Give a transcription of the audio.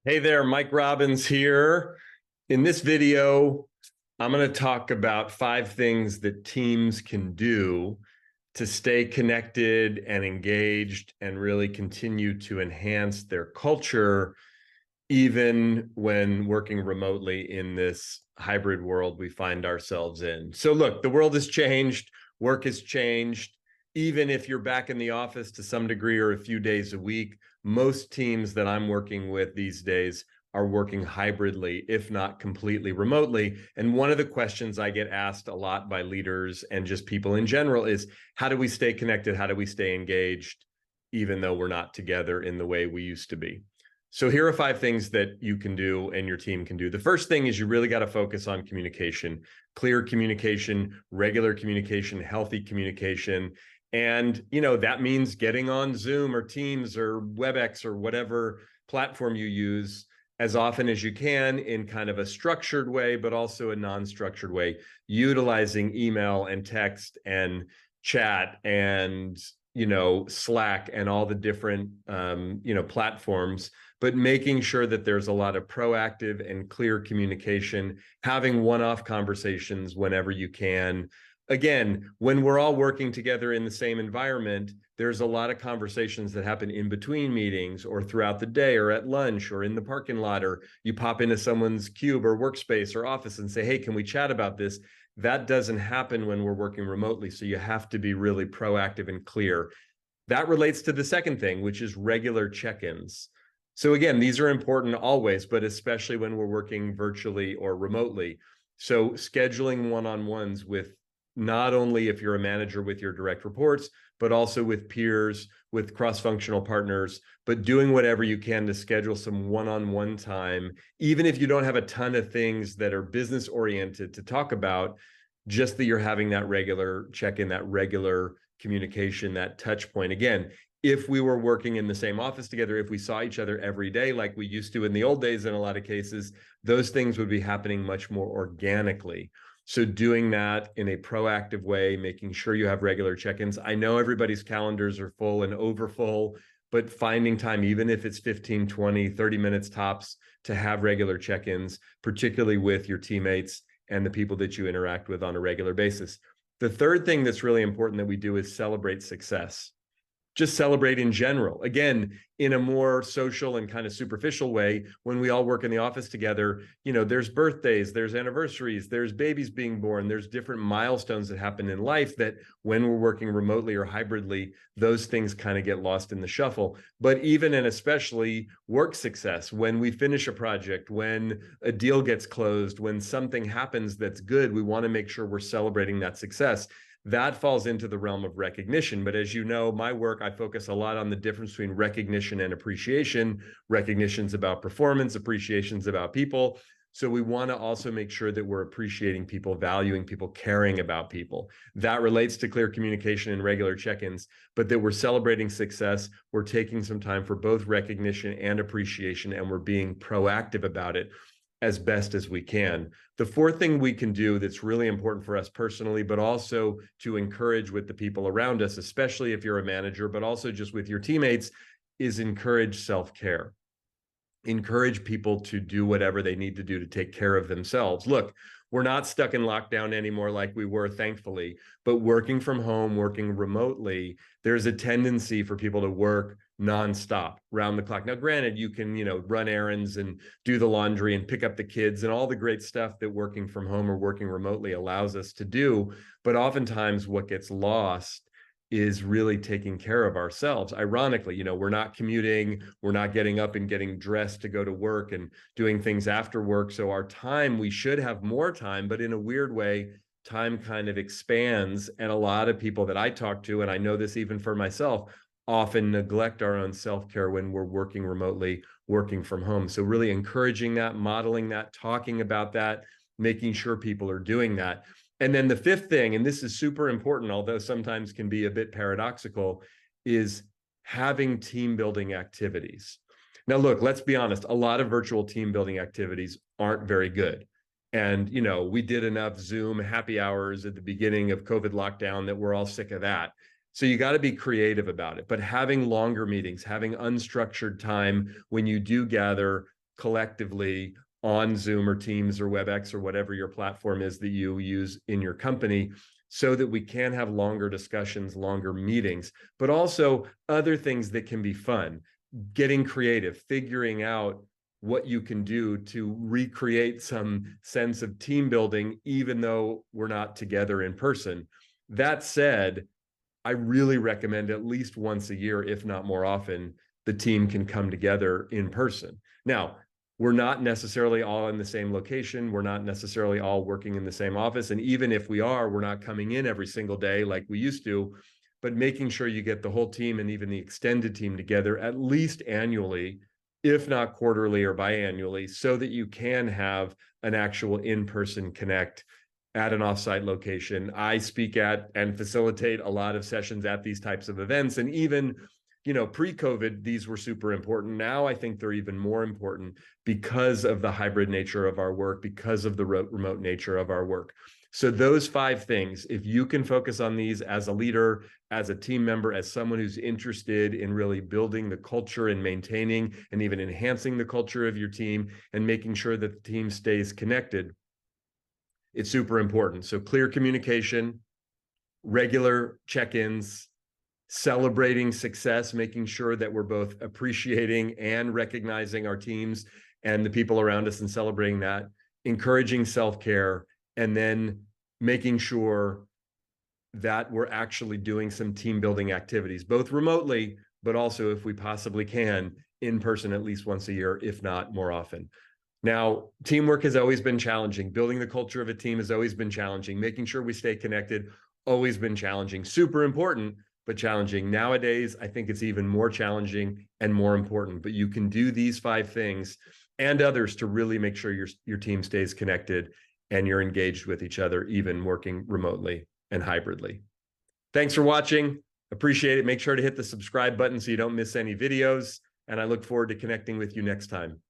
Hey there, Mike Robbins here. In this video, I'm going to talk about 5 things that teams can do to stay connected and engaged and really continue to enhance their culture, even when working remotely in this hybrid world we find ourselves in. So look, the world has changed, work has changed. Even if you're back in the office to some degree or a few days a week, most teams that I'm working with these days are working hybridly, if not completely remotely. And one of the questions I get asked a lot by leaders and just people in general is, how do we stay connected? How do we stay engaged, even though we're not together in the way we used to be? So here are 5 things that you can do and your team can do. The first thing is you really got to focus on communication, clear communication, regular communication, healthy communication. And, that means getting on Zoom or Teams or WebEx or whatever platform you use as often as you can in kind of a structured way, but also a non-structured way, utilizing email and text and chat and, Slack and all the different, platforms, but making sure that there's a lot of proactive and clear communication, having one-off conversations whenever you can. Again, when we're all working together in the same environment, there's a lot of conversations that happen in between meetings or throughout the day or at lunch or in the parking lot, or you pop into someone's cube or workspace or office and say, hey, can we chat about this? That doesn't happen when we're working remotely. So you have to be really proactive and clear. That relates to the second thing, which is regular check-ins. So again, these are important always, but especially when we're working virtually or remotely. So scheduling one-on-ones with not only if you're a manager with your direct reports, but also with peers, with cross-functional partners, but doing whatever you can to schedule some one-on-one time, even if you don't have a ton of things that are business-oriented to talk about, just that you're having that regular check-in, that regular communication, that touch point. Again, if we were working in the same office together, if we saw each other every day like we used to in the old days in a lot of cases, those things would be happening much more organically. So doing that in a proactive way, making sure you have regular check-ins. I know everybody's calendars are full and overfull, but finding time, even if it's 15, 20, 30 minutes tops, to have regular check-ins, particularly with your teammates and the people that you interact with on a regular basis. The third thing that's really important that we do is celebrate success. Just celebrate in general. Again, in a more social and kind of superficial way, when we all work in the office together, there's birthdays, there's anniversaries, there's babies being born, there's different milestones that happen in life that when we're working remotely or hybridly, those things kind of get lost in the shuffle. But even and especially work success, when we finish a project, when a deal gets closed, when something happens that's good, we want to make sure we're celebrating that success. That falls into the realm of recognition. But as you know, my work, I focus a lot on the difference between recognition and appreciation. Recognition's about performance, appreciation's about people. So we want to also make sure that we're appreciating people, valuing people, caring about people. That relates to clear communication and regular check-ins, but that we're celebrating success, we're taking some time for both recognition and appreciation, and we're being proactive about it as best as we can. The fourth thing we can do that's really important for us personally, but also to encourage with the people around us, especially if you're a manager, but also just with your teammates, is encourage self-care. Encourage people to do whatever they need to do to take care of themselves. Look, we're not stuck in lockdown anymore like we were, thankfully, but working from home, working remotely, there's a tendency for people to work nonstop, round the clock. Now, granted, you can, run errands and do the laundry and pick up the kids and all the great stuff that working from home or working remotely allows us to do. But oftentimes what gets lost is really taking care of ourselves. Ironically, we're not commuting, we're not getting up and getting dressed to go to work and doing things after work. So our time, we should have more time, but in a weird way, time kind of expands. And a lot of people that I talk to, and I know this even for myself, often neglect our own self-care when we're working remotely, working from home. So really encouraging that, modeling that, talking about that, making sure people are doing that. And then the fifth thing, and this is super important, although sometimes can be a bit paradoxical, is having team building activities. Now, look, let's be honest, a lot of virtual team building activities aren't very good. And, we did enough Zoom happy hours at the beginning of COVID lockdown that we're all sick of that. So you got to be creative about it. But having longer meetings, having unstructured time when you do gather collectively on Zoom or Teams or WebEx or whatever your platform is that you use in your company, so that we can have longer discussions, longer meetings, but also other things that can be fun, getting creative, figuring out what you can do to recreate some sense of team building, even though we're not together in person. That said, I really recommend at least once a year, if not more often, the team can come together in person. Now, we're not necessarily all in the same location. We're not necessarily all working in the same office. And even if we are, we're not coming in every single day like we used to, but making sure you get the whole team and even the extended team together at least annually, if not quarterly or biannually, so that you can have an actual in-person connect at an offsite location. I speak at and facilitate a lot of sessions at these types of events. And even, pre-COVID, these were super important. Now I think they're even more important because of the hybrid nature of our work, because of the remote nature of our work. So those 5 things, if you can focus on these as a leader, as a team member, as someone who's interested in really building the culture and maintaining and even enhancing the culture of your team and making sure that the team stays connected, it's super important. So clear communication, regular check-ins, celebrating success, making sure that we're both appreciating and recognizing our teams and the people around us and celebrating that, encouraging self-care, and then making sure that we're actually doing some team building activities, both remotely, but also, if we possibly can, in person at least once a year, if not more often. Now, teamwork has always been challenging. Building the culture of a team has always been challenging. Making sure we stay connected, always been challenging. Super important, but challenging. Nowadays, I think it's even more challenging and more important. But you can do these 5 things and others to really make sure your team stays connected and you're engaged with each other, even working remotely and hybridly. Thanks for watching. Appreciate it. Make sure to hit the subscribe button so you don't miss any videos. And I look forward to connecting with you next time.